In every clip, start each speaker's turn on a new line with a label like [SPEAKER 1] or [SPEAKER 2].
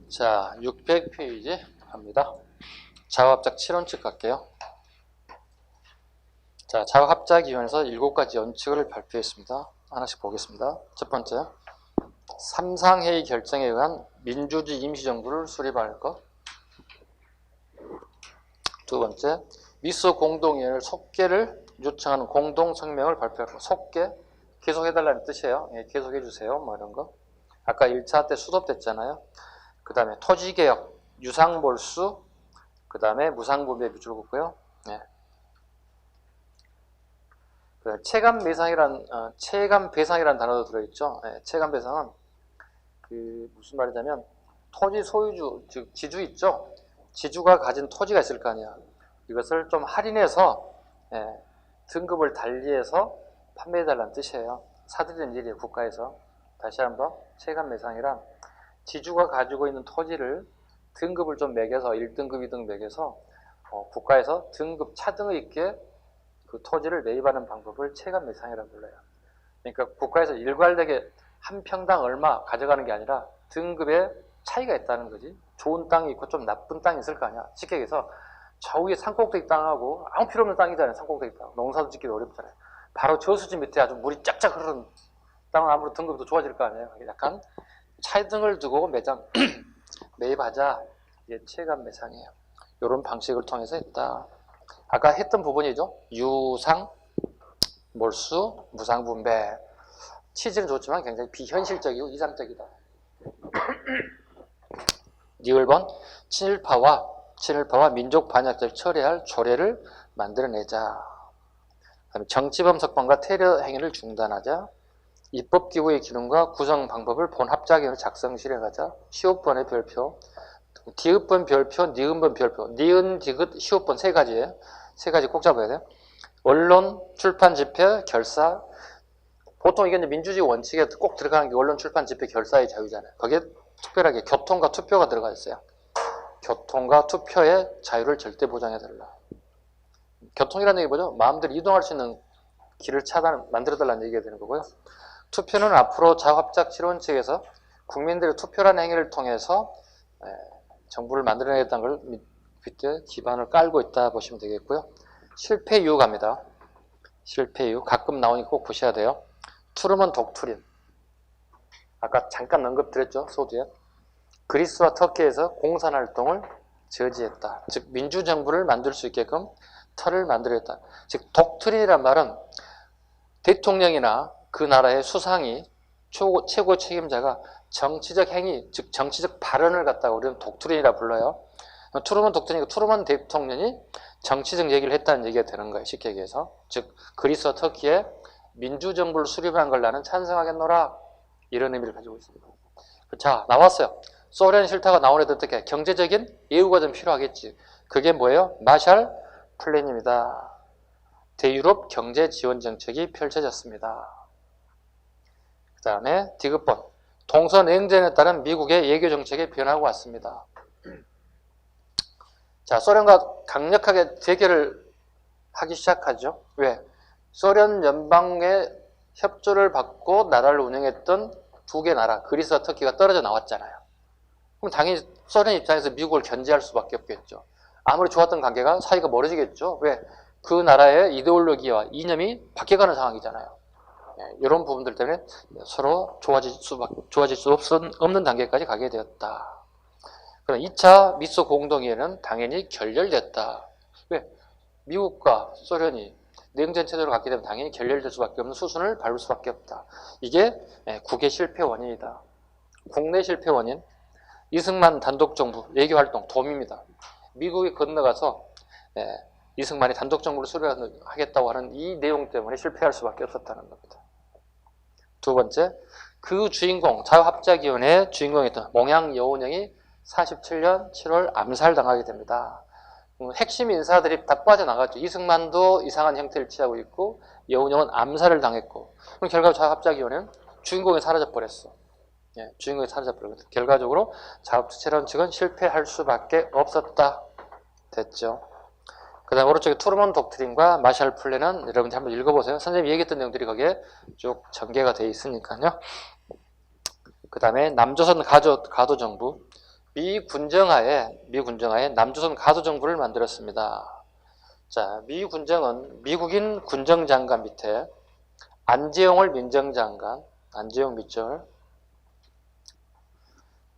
[SPEAKER 1] 자, 600페이지 갑니다. 자화합작 7원칙 갈게요. 자, 자화합작위원회에서 7가지 원칙을 발표했습니다. 하나씩 보겠습니다. 첫 번째, 삼상회의 결정에 의한 민주주의 임시정부를 수립할 것. 두 번째, 미소 공동위원회를 속개를 요청하는 공동성명을 발표할 것. 속개, 계속해달라는 뜻이에요. 예, 계속해주세요. 뭐 이런 거. 아까 1차 때 수습됐잖아요. 그 다음에 토지개혁, 유상몰수, 그 다음에 무상분배 밑줄 긋고요. 네. 그 체감배상이라는 단어도 들어있죠. 네, 체감배상은 무슨 말이냐면 토지 소유주, 즉 지주 있죠. 지주가 가진 토지가 있을 거 아니야. 이것을 좀 할인해서 등급을 달리해서 판매해달라는 뜻이에요. 사들이는 일이에요. 국가에서. 다시 한번 체감배상이란 지주가 가지고 있는 토지를 등급을 좀 매겨서 1등급, 2등급 매겨서 국가에서 등급 차등의 있게 그 토지를 매입하는 방법을 체감배상이라고 불러요. 그러니까 국가에서 일괄되게 한 평당 얼마 가져가는 게 아니라 등급에 차이가 있다는 거지. 좋은 땅이 있고 좀 나쁜 땅이 있을 거 아니야. 쉽게 얘기해서 저 위에 산꼭대기 땅하고 아무 필요 없는 땅이잖아요. 산꼭대기 땅. 농사도 짓기도 어렵잖아요. 바로 저수지 밑에 아주 물이 쫙쫙 흐르는 땅은 아무래도 등급도 좋아질 거 아니에요. 약간 차등을 두고 매입하자. 이게 체감배상이에요. 이런 방식을 통해서 했다. 아까 했던 부분이죠. 유상, 몰수, 무상분배. 취지는 좋지만 굉장히 비현실적이고 이상적이다. 니을번 친일파와 민족 반역죄를 처리할 조례를 만들어내자. 그다음에 정치범 석방과 테러 행위를 중단하자. 입법기구의 기능과 구성 방법을 본 합작위원회 작성 실행하자. 시옷번의 별표, 디귿번 별표, 니은번 별표, 니은, 디귿, 시옷번 세 가지예요. 세 가지 꼭 잡아야 돼요. 언론, 출판, 집회, 결사. 보통 이게 민주주의 원칙에 꼭 들어가는 게 언론, 출판, 집회, 결사의 자유잖아요. 거기에 특별하게 교통과 투표가 들어가 있어요. 교통과 투표의 자유를 절대 보장해달라. 교통이라는 얘기 뭐죠? 마음대로 이동할 수 있는 길을 만들어달라는 얘기가 되는 거고요. 투표는 앞으로 자화합작 7원칙에서 국민들의 투표라는 행위를 통해서 정부를 만들어내겠다는 걸 밑에 기반을 깔고 있다 보시면 되겠고요. 실패 이유 갑니다. 실패 이유 가끔 나오니까 꼭 보셔야 돼요. 트루먼 독트린. 아까 잠깐 언급드렸죠. 소두에. 그리스와 터키에서 공산활동을 저지했다. 즉 민주정부를 만들 수 있게끔 틀을 만들었다. 즉 독트린이란 말은 대통령이나 그 나라의 수상이 최고 책임자가 정치적 행위, 즉 정치적 발언을 갖다가 우리는 독트린이라 불러요. 트루먼 독트린이고 트루먼 대통령이 정치적 얘기를 했다는 얘기가 되는 거예요. 쉽게 얘기해서. 즉 그리스와 터키에 민주정부를 수립한 걸 나는 찬성하겠노라. 이런 의미를 가지고 있습니다. 자, 나왔어요. 소련 싫다가 나온 애들 어떻게? 경제적인 예우가 좀 필요하겠지. 그게 뭐예요? 마샬 플랜입니다. 대유럽 경제 지원 정책이 펼쳐졌습니다. 그 다음에 디귿번. 동서냉전에 따른 미국의 외교 정책에 변화가 왔습니다. 자, 소련과 강력하게 대결을 하기 시작하죠. 왜? 소련 연방의 협조를 받고 나라를 운영했던 두 개 나라, 그리스와 터키가 떨어져 나왔잖아요. 그럼 당연히 소련 입장에서 미국을 견제할 수밖에 없겠죠. 아무리 좋았던 관계가 사이가 멀어지겠죠. 왜? 그 나라의 이데올로기와 이념이 바뀌어가는 상황이잖아요. 이런 부분들 때문에 서로 좋아질 수 없는 단계까지 가게 되었다. 그럼 2차 미소 공동회의는 당연히 결렬됐다. 왜? 미국과 소련이 냉전 체제로 갔게 되면 당연히 결렬될 수밖에 없는 수순을 밟을 수밖에 없다. 이게 국외 실패 원인이다. 국내 실패 원인, 이승만 단독정부, 외교활동, 도움입니다. 미국에 건너가서 이승만이 단독정부를 수립하겠다고 하는 이 내용 때문에 실패할 수밖에 없었다는 겁니다. 두 번째, 그 주인공, 자유합작위원회의 주인공이었던 몽양 여운형이 47년 7월 암살당하게 됩니다. 핵심 인사들이 다 빠져나갔죠. 이승만도 이상한 형태를 취하고 있고 여운형은 암살을 당했고 그럼 결과적으로 자유합작위원회는 주인공이 사라져버렸어. 주인공이 사라져버렸거든요. 결과적으로 자유합작 7원칙은 실패할 수밖에 없었다. 됐죠. 그 다음 오른쪽에 트루먼 독트린과 마샬 플랜은 여러분들 한번 읽어보세요. 선생님이 얘기했던 내용들이 거기에 쭉 전개가 되어 있으니까요. 그 다음에 남조선 가도정부, 미군정하에 남조선 가도정부를 만들었습니다. 자, 미군정은 미국인 군정장관 밑에 안재홍을 민정장관, 안재홍 밑줄,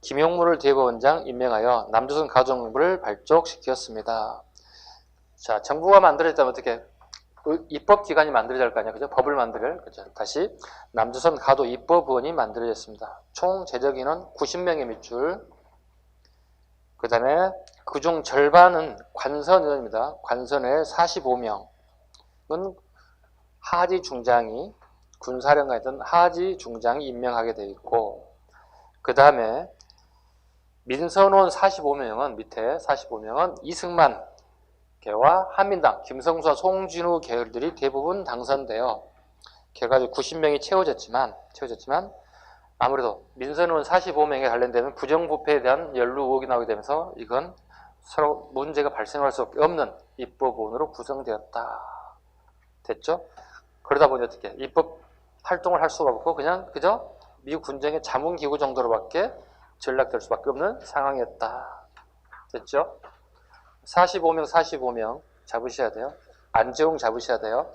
[SPEAKER 1] 김용무를 대법원장 임명하여 남조선 가도정부를 발족시켰습니다. 자, 정부가 만들어졌다면 어떻게? 입법기관이 만들어져야 할 거 아니야, 그죠? 법을 만들, 그죠? 다시 남조선 가도 입법원이 만들어졌습니다. 총 제적인은 90명의 밑줄. 그 다음에 그중 절반은 관선의원입니다. 관선의 45명은 하지 중장이, 군사령관이던 하지 중장이 임명하게 되어 있고, 그 다음에 민선원 45명은 밑에 45명은 이승만 계와 한민당, 김성수와 송진우 계열들이 대부분 당선되어 결과적으로 90명이 채워졌지만 아무래도 민선원 45명에 관련되는 부정부패에 대한 연루 의혹이 나오게 되면서 이건 서로 문제가 발생할 수 없는 입법원으로 구성되었다. 됐죠? 그러다 보니 어떻게 입법 활동을 할 수가 없고 그냥 그저 미국 군정의 자문기구 정도로밖에 전락될 수밖에 없는 상황이었다. 됐죠? 45명 잡으셔야 돼요. 안재홍 잡으셔야 돼요.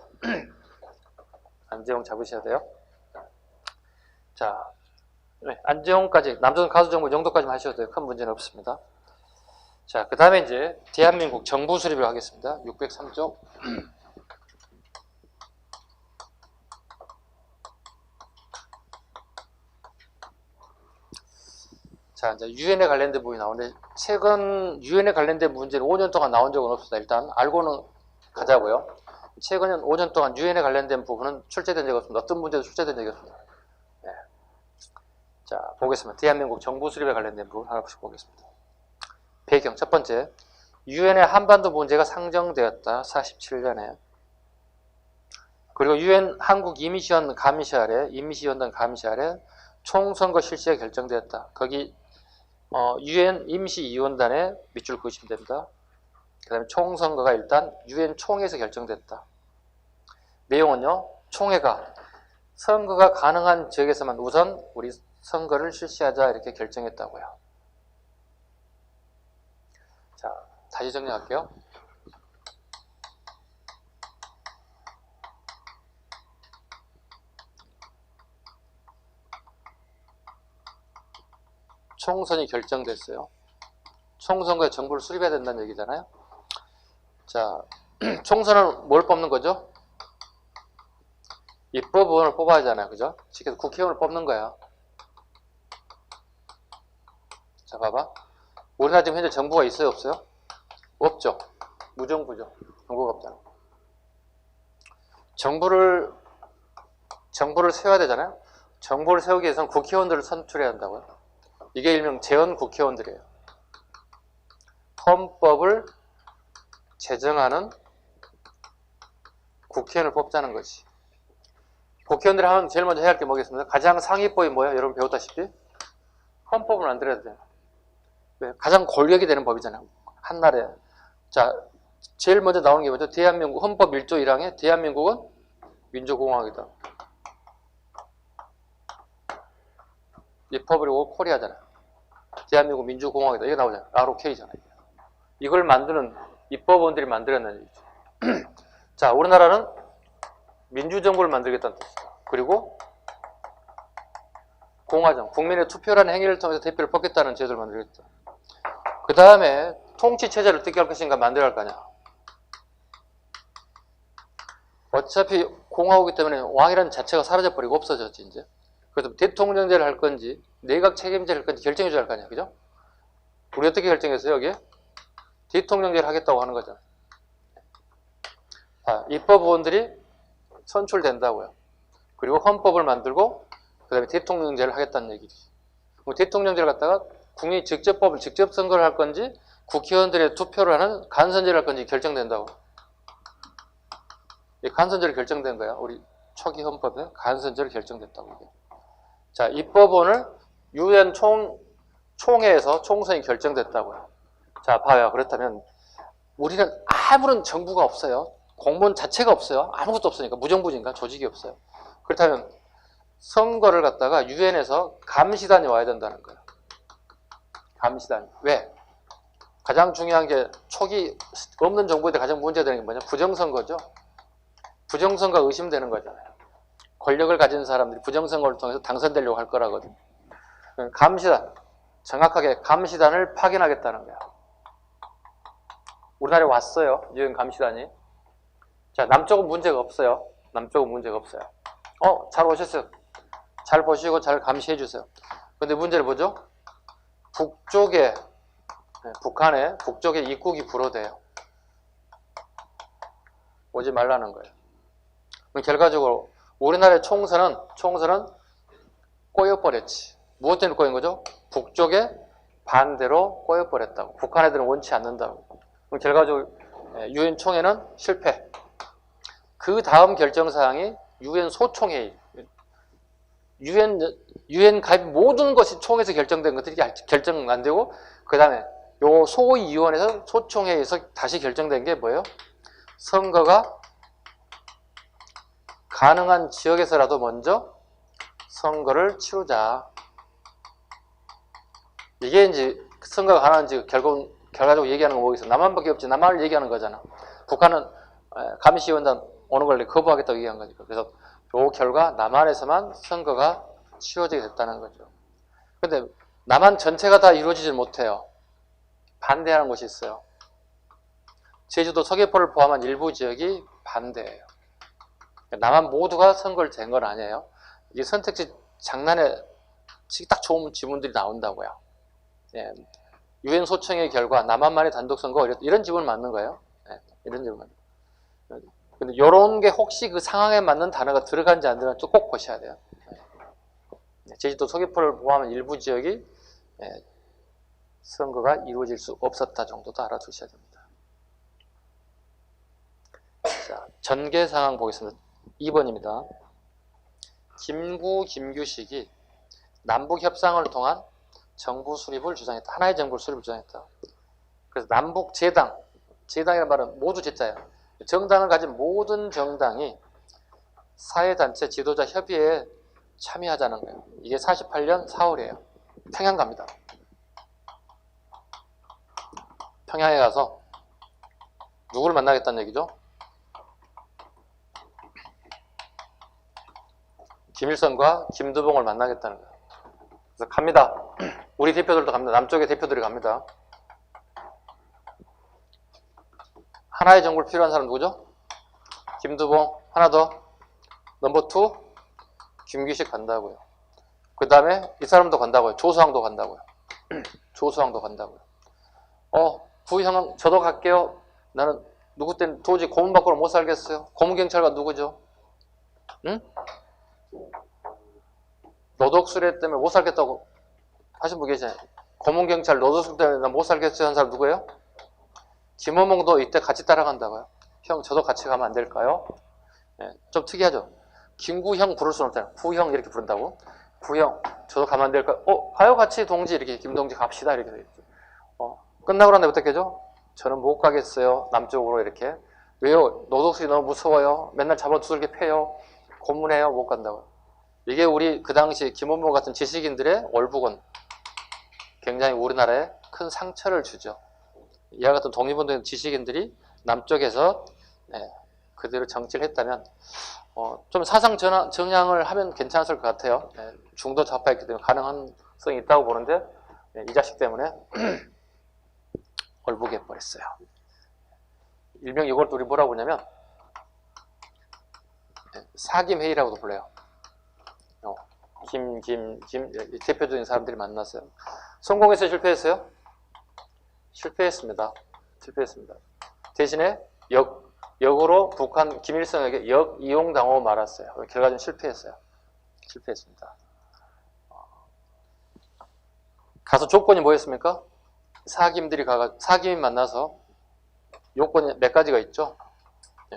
[SPEAKER 1] 안재홍 잡으셔야 돼요. 자, 안재홍까지 남조선 가도정부 정도까지만 하셔도 돼요. 큰 문제는 없습니다. 자, 그 다음에 이제 대한민국 정부 수립을 하겠습니다. 603쪽. 자, 이제 유엔에 관련된 부분이 나오는데 최근 유엔에 관련된 문제는 5년 동안 나온 적은 없습니다. 일단 알고는 가자고요. 최근 5년 동안 유엔에 관련된 부분은 출제된 적이 없습니다. 어떤 문제도 출제된 적이 없습니다. 네. 자, 보겠습니다. 대한민국 정부 수립에 관련된 부분 하나씩 보겠습니다. 배경 첫 번째, 유엔의 한반도 문제가 상정되었다. 47년에. 그리고 유엔 한국 임시위원단 감시 아래 총선거 실시가 결정되었다. 거기 유엔 임시위원단에 밑줄 그으시면 됩니다. 그 다음에 총선거가 일단 유엔 총회에서 결정됐다. 내용은요, 총회가 선거가 가능한 지역에서만 우선 우리 선거를 실시하자 이렇게 결정했다고요. 자, 다시 정리할게요. 총선이 결정됐어요. 총선거에 정부를 수립해야 된다는 얘기잖아요. 자, 총선은 뭘 뽑는 거죠? 입법원을 뽑아야 하잖아요. 그죠? 직접 국회의원을 뽑는 거야. 자, 봐봐. 우리나라 지금 현재 정부가 있어요? 없어요? 없죠. 무정부죠. 정부가 없잖아. 정부를 세워야 되잖아요. 정부를 세우기 위해서는 국회의원들을 선출해야 한다고요. 이게 일명 재헌 국회의원들이에요. 헌법을 제정하는 국회의원을 뽑자는 거지. 국회의원들이 하면 제일 먼저 해야 할 게 뭐겠습니까? 가장 상위법이 뭐예요? 여러분 배웠다시피 헌법을 만들어야 돼요. 왜? 가장 권력이 되는 법이잖아요. 한나라에. 자, 제일 먼저 나오는 게 뭐죠? 대한민국 헌법 1조 1항에 대한민국은 민주공화국이다. 리퍼블릭 코리아잖아요. 대한민국 민주공화국이다. 이게 나오잖아요. ROK잖아요. 이걸 만드는 입법원들이 만들었는 얘기죠. 자, 우리나라는 민주정부를 만들겠다는 뜻이죠. 그리고 공화정, 국민의 투표라는 행위를 통해서 대표를 뽑겠다는 제도를 만들겠다. 그 다음에 통치체제를 어떻게 할 것인가 만들어야 할 거 아니야. 어차피 공화국이기 때문에 왕이라는 자체가 사라져버리고 없어졌지 이제. 그래서 대통령제를 할 건지 내각 책임제를 할 건지 결정해줘야 할 거 아니야. 그죠? 우리 어떻게 결정했어요 여기? 대통령제를 하겠다고 하는 거잖아. 자, 입법원들이 선출된다고요. 그리고 헌법을 만들고 그 다음에 대통령제를 하겠다는 얘기지. 그럼 대통령제를 갖다가 국민이 직접 선거를 할 건지 국회의원들의 투표를 하는 간선제를 할 건지 결정된다고. 이 간선제를 결정된 거야. 우리 초기 헌법에 간선제를 결정됐다고. 이게. 자, 입법원을 유엔 총회에서 총선이 결정됐다고요. 자, 봐요. 그렇다면 우리는 아무런 정부가 없어요. 공무원 자체가 없어요. 아무것도 없으니까. 무정부니까 조직이 없어요. 그렇다면 선거를 갖다가 유엔에서 감시단이 와야 된다는 거예요. 감시단. 왜? 가장 중요한 게 초기 없는 정부에 대해 가장 문제되는 게 뭐냐? 부정선거죠. 부정선거가 의심되는 거잖아요. 권력을 가진 사람들이 부정선거를 통해서 당선되려고 할 거라거든요. 감시단. 정확하게 감시단을 파견하겠다는 거야. 우리나라에 왔어요. 유엔 감시단이. 자, 남쪽은 문제가 없어요. 남쪽은 문제가 없어요. 잘 오셨어요. 잘 보시고 잘 감시해 주세요. 근데 문제를 보죠. 북쪽에, 북한의 북쪽에 입국이 불허돼요. 오지 말라는 거예요. 결과적으로 우리나라의 총선은 꼬여버렸지. 무엇 때문에 꼬인 거죠? 북쪽에 반대로 꼬여버렸다고. 북한 애들은 원치 않는다고. 그럼 결과적으로 유엔 총회는 실패. 그 다음 결정사항이 유엔 소총회의. 유엔 가입 모든 것이 총에서 결정된 것들이 결정 안 되고, 그 다음에 요 소위원회에서 소총회에서 다시 결정된 게 뭐예요? 선거가 가능한 지역에서라도 먼저 선거를 치르자. 이게 이제 선거가 가능한 지역 결과적으로 얘기하는 거 뭐겠어? 남한밖에 없지. 남한을 얘기하는 거잖아. 북한은 감시위원단 오는 걸 거부하겠다고 얘기한 거니까. 그래서 요 결과 남한에서만 선거가 치러지게 됐다는 거죠. 근데 남한 전체가 다 이루어지질 못해요. 반대하는 곳이 있어요. 제주도 서귀포를 포함한 일부 지역이 반대예요. 남한 모두가 선거를 댄 건 아니에요. 이게 선택지 장난에 치기 딱 좋은 지문들이 나온다고요. 예. 유엔 소총의 결과 남한만의 단독 선거 이런 지문을 맞는 거예요. 예. 이런 지문 맞는 거예요. 근데 이런 게 혹시 그 상황에 맞는 단어가 들어간지 안 들어간지 꼭 보셔야 돼요. 제주도 서귀포를 포함한 일부 지역이 선거가 이루어질 수 없었다 정도도 알아두셔야 됩니다. 자, 전개 상황 보겠습니다. 2번입니다. 김규식이 남북 협상을 통한 정부 수립을 주장했다. 하나의 정부를 수립을 주장했다. 그래서 남북 재당이라는 말은 모두 제자예요. 정당을 가진 모든 정당이 사회단체 지도자 협의회에 참여하자는 거예요. 이게 48년 4월이에요. 평양 갑니다. 평양에 가서 누구를 만나겠다는 얘기죠? 김일성과 김두봉을 만나겠다는 거예요. 그래서 갑니다. 우리 대표들도 갑니다. 남쪽의 대표들이 갑니다. 하나의 정부를 필요한 사람 누구죠? 김두봉. 하나 더. 넘버 2 김규식 간다고요. 그 다음에 이 사람도 간다고요. 조수왕도 간다고요. 조수왕도 간다고요. 부형 저도 갈게요. 나는 누구 때문에 도저히 고문 밖으로 못 살겠어요. 고문경찰관 누구죠? 응? 노독수레 때문에 못 살겠다고 하신 분 계시나요? 고문경찰 노독수레 때문에 나 못 살겠어요 하는 사람 누구예요? 김어몽도 이때 같이 따라간다고요. 형 저도 같이 가면 안 될까요? 네, 좀 특이하죠. 김구형 부를 수는 없잖아요. 구형 이렇게 부른다고. 구형 저도 가면 안 될까요? 가요 같이 동지 이렇게 김동지 갑시다 이렇게 되겠죠. 끝나고 난 다음에 어떻게 하죠? 저는 못 가겠어요. 남쪽으로 이렇게. 왜요? 노독수리 너무 무서워요. 맨날 잡아 두들겨 패요. 고문해요. 못 간다고요. 이게 우리 그 당시 김원모 같은 지식인들의 월북은 굉장히 우리나라에 큰 상처를 주죠. 이와 같은 독립운동 지식인들이 남쪽에서 그대로 정치를 했다면 좀 사상 정향을 하면 괜찮았을 것 같아요. 중도 좌파였기 때문에 가능성이 있다고 보는데 이 자식 때문에 월북해버렸어요. 일명 이걸 우리 뭐라고 보냐면 사김회의라고도 불러요. 대표적인 사람들이 만났어요. 성공했어요? 실패했어요? 실패했습니다. 대신에 역으로 북한 김일성에게 역이용당하고 말았어요. 결과적으로 실패했습니다. 가서 조건이 뭐였습니까? 사김이 만나서 요건이 몇 가지가 있죠?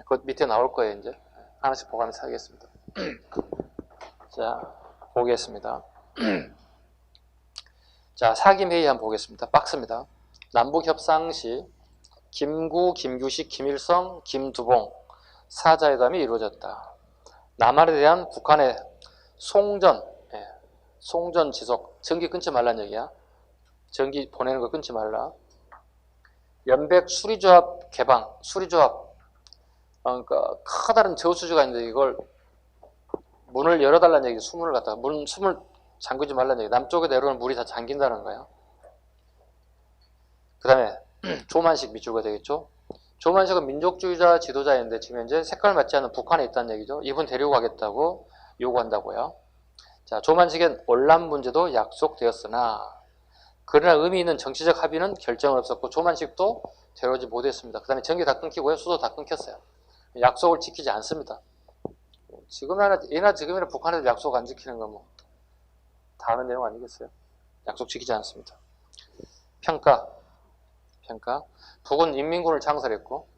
[SPEAKER 1] 그 밑에 나올 거예요. 이제 하나씩 보관해서 하겠습니다. 자, 보겠습니다. 자, 사김회의 한번 보겠습니다. 박스입니다. 남북협상 시 김규식, 김일성, 김두봉 사자회담이 이루어졌다. 남한에 대한 북한의 송전 지속, 전기 끊지 말라는 얘기야. 전기 보내는 거 끊지 말라. 연백 수리조합 개방, 수리조합. 그러니까 커다란 저수지가 있는데 이걸 문을 열어달라는 얘기, 수문을 갖다가 숨을 잠그지 말라는 얘기. 남쪽에 내려오는 물이 다 잠긴다는 거예요. 그 다음에 조만식 밑줄가 되겠죠. 조만식은 민족주의자 지도자인데 지금 현재 색깔 맞지 않는 북한에 있다는 얘기죠. 이분 데리고 가겠다고 요구한다고요. 자, 조만식엔 원란 문제도 약속되었으나 그러나 의미 있는 정치적 합의는 결정은 없었고 조만식도 데려오지 못했습니다. 그 다음에 전기 다 끊기고요. 수도 다 끊겼어요. 약속을 지키지 않습니다. 예나 지금이나 북한에도 약속 안 지키는 건 뭐 다 아는 내용 아니겠어요? 약속 지키지 않습니다. 평가. 북은 인민군을 창설했고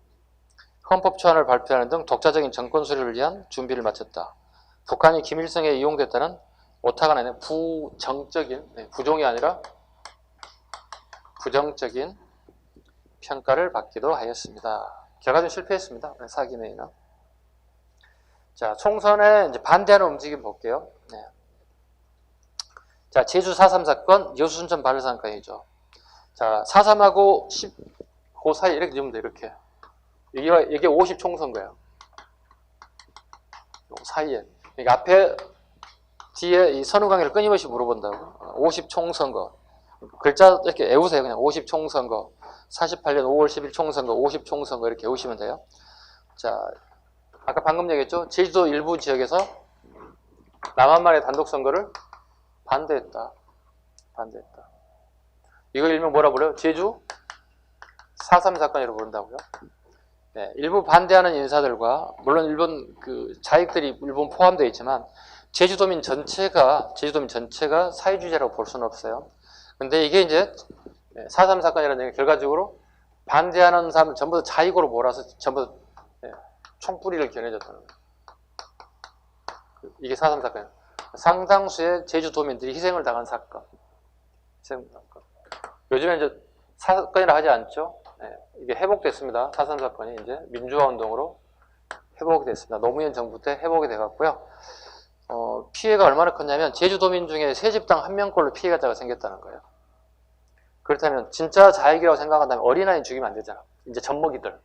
[SPEAKER 1] 헌법 초안을 발표하는 등 독자적인 정권 수립을 위한 준비를 마쳤다. 북한이 김일성에 이용됐다는 오타가 아니라 부정적인, 부종이 아니라 부정적인 평가를 받기도 하였습니다. 결과적으로 실패했습니다. 사기매이나. 자, 총선에 이제 반대하는 움직임 볼게요. 네. 자, 제주 4.3 사건, 여수순천 발효 사건이죠. 자, 4.3하고 10, 그 사이 이렇게 주면 돼, 이렇게. 이게 50 총선거예요. 요 사이에. 그러니까 앞에, 뒤에 이 선후관계를 끊임없이 물어본다고. 50 총선거. 글자 이렇게 외우세요. 그냥 50 총선거. 48년 5월 10일 총선거, 50 총선거 이렇게 외우시면 돼요. 자, 아까 방금 얘기했죠. 제주도 일부 지역에서 남한만의 단독 선거를 반대했다. 이거 일명 뭐라 불러요? 제주 4.3 사건이라고 부른다고요. 네, 일부 반대하는 인사들과 물론 일본 그 자익들이 일본 포함되어 있지만 제주도민 전체가 사회주의자라고 볼 수는 없어요. 근데 이게 이제 4.3 사건이라는 얘기 결과적으로 반대하는 사람을 전부 다 자익으로 몰아서 전부 총뿌리를 겨내줬다는 거예요. 이게 4.3 사건이에요. 상당수의 제주도민들이 희생을 당한 사건. 요즘에 이제 사건이라 하지 않죠. 네, 이게 회복됐습니다. 4.3 사건이 이제 민주화 운동으로 회복이 됐습니다. 노무현 정부 때 회복이 돼갖고요. 피해가 얼마나 컸냐면 제주도민 중에 세 집당 한 명꼴로 피해자가 생겼다는 거예요. 그렇다면 진짜 자익이라고 생각한다면 어린아이 죽이면 안 되잖아. 이제 젖먹이들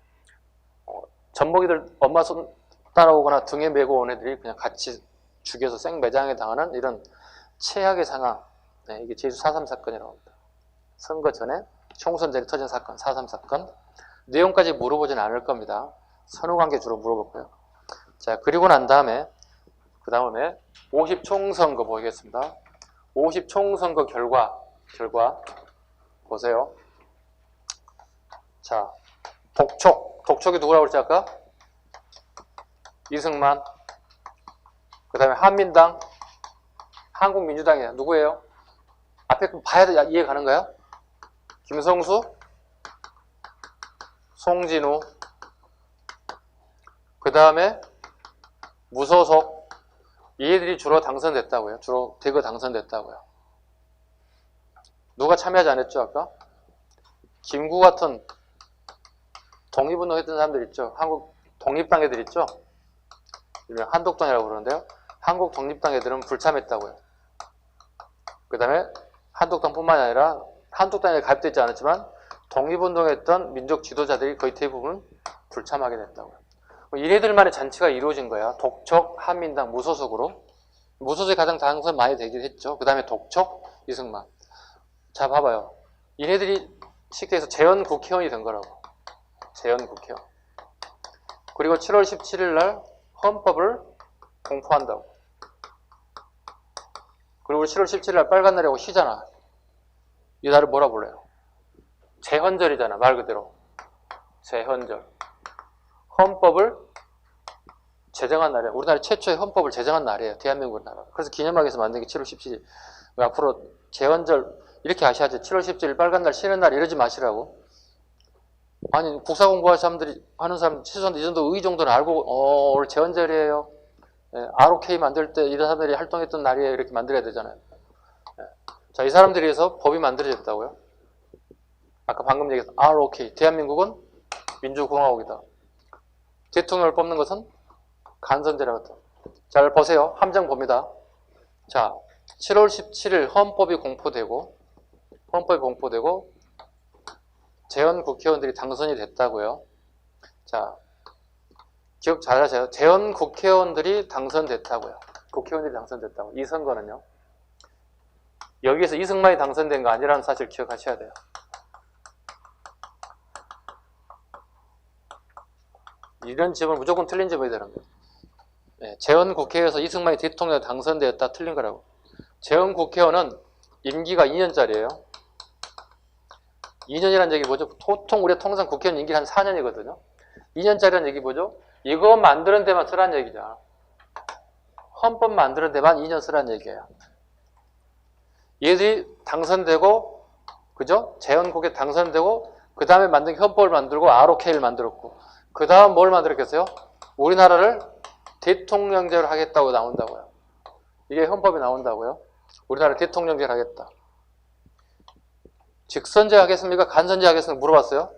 [SPEAKER 1] 엄마 손 따라오거나 등에 메고 온 애들이 그냥 같이 죽여서 생매장에 당하는 이런 최악의 상황. 네, 이게 제주 4.3 사건이라고 합니다. 선거 전에 총선 전에 터진 사건, 4.3 사건. 내용까지 물어보지는 않을 겁니다. 선후관계 주로 물어볼 거예요. 자, 그리고 난 다음에 그 다음에 50 총선거 보겠습니다. 50 총선거 결과 보세요. 자, 독촉이 누구라고 그랬지 아까? 이승만. 그 다음에 한민당, 한국민주당이에요. 누구예요? 앞에 봐야 돼. 이해 가는가요? 김성수, 송진우, 그 다음에 무소속. 얘들이 주로 당선됐다고요. 주로 대거 당선됐다고요. 누가 참여하지 않았죠 아까? 김구 같은 독립운동 했던 사람들 있죠. 한국 독립당 애들 있죠. 일명 한독당이라고 그러는데요. 한국 독립당 애들은 불참했다고요. 그 다음에 한독당뿐만 아니라 한독당에 가입되어 있지 않았지만 독립운동했던 민족 지도자들이 거의 대부분 불참하게 됐다고요. 이네들만의 잔치가 이루어진 거야. 독촉, 한민당, 무소속으로. 무소속이 가장 당선 많이 되긴 했죠. 그 다음에 독촉, 이승만. 자, 봐봐요. 이네들이 쉽게 해서 재연 국회의원이 된 거라고. 재연 국회의원. 그리고 7월 17일 날 헌법을 공포한다고. 그리고 7월 17일 날 빨간 날이라고 쉬잖아. 이 날을 뭐라 불러요? 재헌절이잖아. 말 그대로. 재헌절. 헌법을 제정한 날이에요. 우리나라 최초의 헌법을 제정한 날이에요. 대한민국 나라. 그래서 기념하기위해서 만든 게 7월 17일. 앞으로 재헌절 이렇게 하셔야죠. 7월 17일 빨간 날 쉬는 날 이러지 마시라고. 아니 국사 공부하는 사람들이 하는 사람 최소한 이 정도 의 정도는 알고 오늘 재헌절이에요. ROK 만들 때 이런 사람들이 활동했던 날이에요. 이렇게 만들어야 되잖아요. 자, 이 사람들에 의해서 법이 만들어졌다고요. 아까 방금 얘기했던 ROK. 대한민국은 민주공화국이다. 대통령을 뽑는 것은 간선제라고 했다. 잘 보세요. 함정 봅니다. 자, 7월 17일 헌법이 공포되고 헌법이 공포되고 재헌 국회의원들이 당선이 됐다고요. 자, 기억 잘하세요. 재헌 국회의원들이 당선됐다고요. 국회의원들이 당선됐다고. 이 선거는요. 여기에서 이승만이 당선된 거 아니라는 사실 기억하셔야 돼요. 이런 질문 무조건 틀린 질문이 되는 거예요. 네, 재헌 국회에서 이승만이 대통령 당선되었다 틀린 거라고. 재헌 국회의원은 임기가 2년짜리예요. 2년이라는 얘기 뭐죠? 보통 우리가 통상 국회의원 임기가 한 4년이거든요. 2년짜리라는 얘기 뭐죠? 이거 만드는 데만 쓰라는 얘기잖아. 헌법 만드는 데만 2년 쓰라는 얘기예요. 얘들이 당선되고, 그죠? 재헌국에 당선되고, 그 다음에 만든 헌법을 만들고, ROK를 만들었고, 그 다음 뭘 만들었겠어요? 우리나라를 대통령제로 하겠다고 나온다고요. 이게 헌법이 나온다고요. 우리나라 대통령제를 하겠다. 직선제 하겠습니까? 간선제 하겠습니까? 물어봤어요.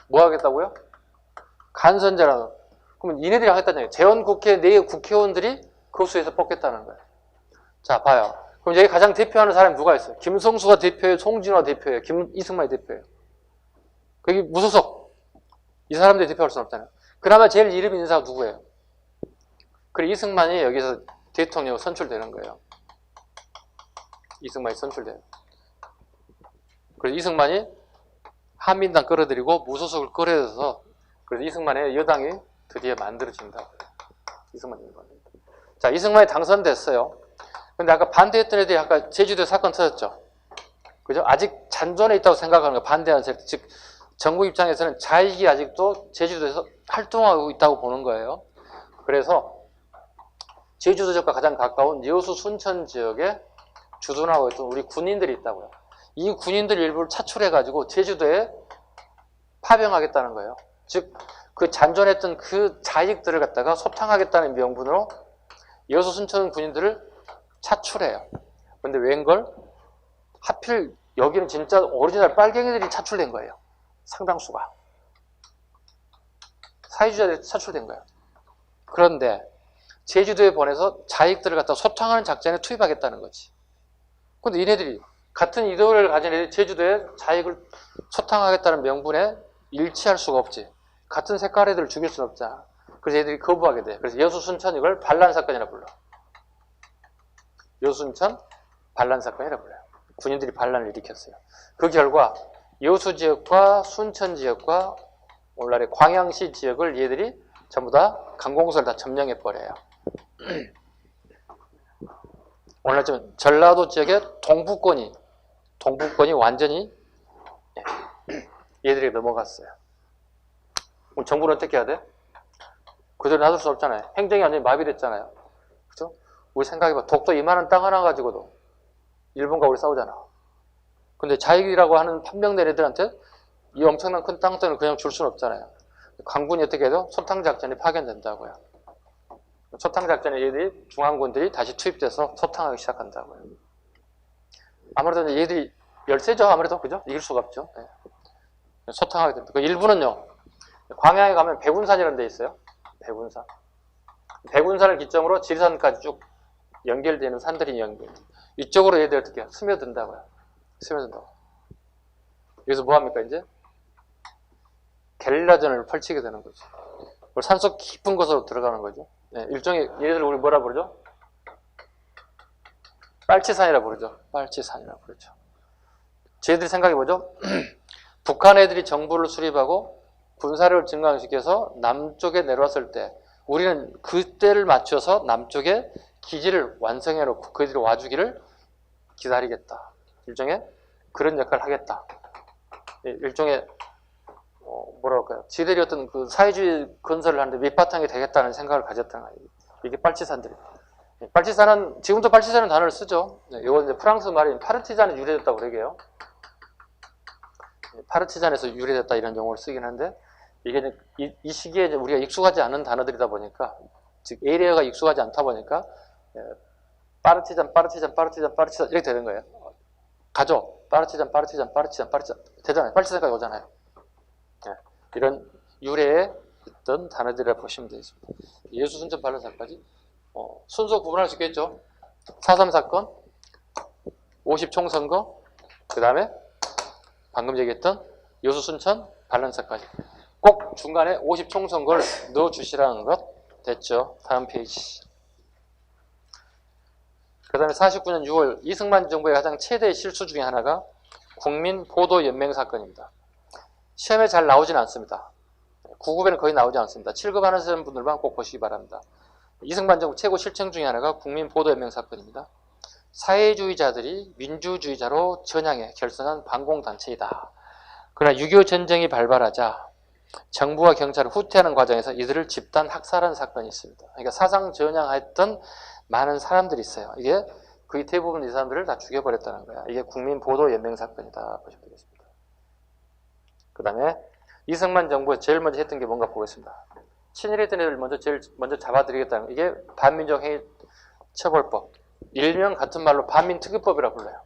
[SPEAKER 1] 뭐 하겠다고요? 간선제라고. 그러면 얘네들이 하겠다는 얘기예요. 재헌국회 내 국회의원들이 그 수에서 뽑겠다는 거예요. 자, 봐요. 그럼 여기 가장 대표하는 사람이 누가 있어요? 김성수가 대표예요? 송진호가 대표예요? 이승만이 대표예요? 그게 무소속. 이 사람들이 대표할 수는 없잖아요. 그나마 제일 이름 있는 사람 누구예요? 그래, 이승만이 여기서 대통령으로 선출되는 거예요. 이승만이 선출돼요. 그래서 이승만이 한민당 끌어들이고 무소속을 끌어들여서 그래서 이승만의 여당이 드디어 만들어진다. 이승만이 만듭니다. 자, 이승만이 당선됐어요. 근데 아까 반대했던 애들이 아까 제주도 사건 터졌죠. 그죠? 아직 잔존에 있다고 생각하는 거 반대하는 세력. 즉 정부 입장에서는 자익이 아직도 제주도에서 활동하고 있다고 보는 거예요. 그래서 제주도 지역과 가장 가까운 여수 순천 지역에 주둔하고 있던 우리 군인들이 있다고요. 이 군인들 일부를 차출해가지고 제주도에 파병하겠다는 거예요. 즉, 그 잔존했던 그 자익들을 갖다가 소탕하겠다는 명분으로 여수 순천 군인들을 차출해요. 근데 웬걸? 하필 여기는 진짜 오리지널 빨갱이들이 차출된 거예요. 상당수가. 사회주의자들이 차출된 거예요. 그런데 제주도에 보내서 자익들을 갖다가 소탕하는 작전에 투입하겠다는 거지. 근데 얘네들이 같은 이데올리를 가진 애들이 제주도에 자익을 소탕하겠다는 명분에 일치할 수가 없지. 같은 색깔 애들을 죽일 수는 없잖아. 그래서 얘들이 거부하게 돼. 그래서 여수 순천 이걸 반란 사건이라 불러. 여수 순천 반란 사건이라 불러요. 군인들이 반란을 일으켰어요. 그 결과 여수 지역과 순천 지역과 오늘날의 광양시 지역을 얘들이 전부 다 강공서를 다 점령해 버려요. 오늘날 지금 전라도 지역의 동부권이 완전히 얘들에게 넘어갔어요. 그럼 정부는 어떻게 해야 돼? 그대로 놔둘 수 없잖아요. 행정이 완전히 마비됐잖아요. 그죠? 우리 생각해봐. 독도 이만한 땅 하나 가지고도 일본과 우리 싸우잖아. 근데 자익이라고 하는 판명된 애들한테 이 엄청난 큰 땅들을 그냥 줄 수는 없잖아요. 강군이 어떻게 해도 소탕작전이 파견된다고요. 소탕작전에 얘들이 중앙군들이 다시 투입돼서 소탕하기 시작한다고요. 아무래도 얘들이 열세죠. 아무래도 그죠? 이길 수가 없죠. 네. 소탕하게 됩니다. 그 일부는요. 광양에 가면 백운산이라는 데 있어요. 백운산. 백운산을 기점으로 지리산까지 쭉 연결되는 산들이 이쪽으로 얘들 어떻게 해요? 스며든다고요. 스며든다고. 여기서 뭐 합니까 이제? 게릴라전을 펼치게 되는 거죠. 산속 깊은 곳으로 들어가는 거죠. 네, 일종의 얘들 우리 뭐라 부르죠? 빨치산이라 부르죠. 빨치산이라 부르죠. 쟤들이 생각이 뭐죠? 북한 애들이 정부를 수립하고 군사력을 증강시켜서 남쪽에 내려왔을 때 우리는 그때를 맞춰서 남쪽에 기지를 완성해 놓고 그들이 와주기를 기다리겠다. 일종의 그런 역할을 하겠다. 일종의 뭐라고 할까요? 지들이 어떤 그 사회주의 건설을 하는데 밑바탕이 되겠다는 생각을 가졌던 거예요. 이게 빨치산들이. 빨치산은 지금도 빨치산은 단어를 쓰죠. 이건 이제 프랑스 말인 파르티잔에 유래됐다고 그러게요. 파르티잔에서 유래됐다 이런 용어를 쓰긴 한데 이게 이 시기에 이제 우리가 익숙하지 않은 단어들이다 보니까 즉 에리어가 익숙하지 않다 보니까 파르티잔 이렇게 되는 거예요. 가죠. 파르티잔 되잖아요. 빨치산까지 오잖아요. 네. 이런 유래의 어떤 단어들이라 보시면 되겠습니다. 예수 순천 반란사까지 순서 구분할 수 있겠죠. 4.3 사건, 50 총선거, 그 다음에 방금 얘기했던 여수순천 반란사까지. 꼭 중간에 50총선거를 넣어주시라는 것. 됐죠? 다음 페이지. 그 다음에 49년 6월 이승만 정부의 가장 최대의 실수 중에 하나가 국민보도연맹 사건입니다. 시험에 잘 나오진 않습니다. 9급에는 거의 나오지 않습니다. 7급 하는 분들만 꼭 보시기 바랍니다. 이승만 정부 최고 실정 중에 하나가 국민보도연맹 사건입니다. 사회주의자들이 민주주의자로 전향해 결성한 반공단체이다. 그러나 6.25 전쟁이 발발하자 정부와 경찰을 후퇴하는 과정에서 이들을 집단 학살한 사건이 있습니다. 그러니까 사상 전향했던 많은 사람들이 있어요. 이게 거의 대부분 이 사람들을 다 죽여버렸다는 거야. 이게 국민보도연맹 사건이다 보시면 되겠습니다. 그 다음에 이승만 정부가 제일 먼저 했던 게 뭔가 보겠습니다. 친일했던 애들 제일 먼저 잡아드리겠다는 거. 이게 반민족행위 처벌법. 일명 같은 말로 반민특위법이라고 불러요.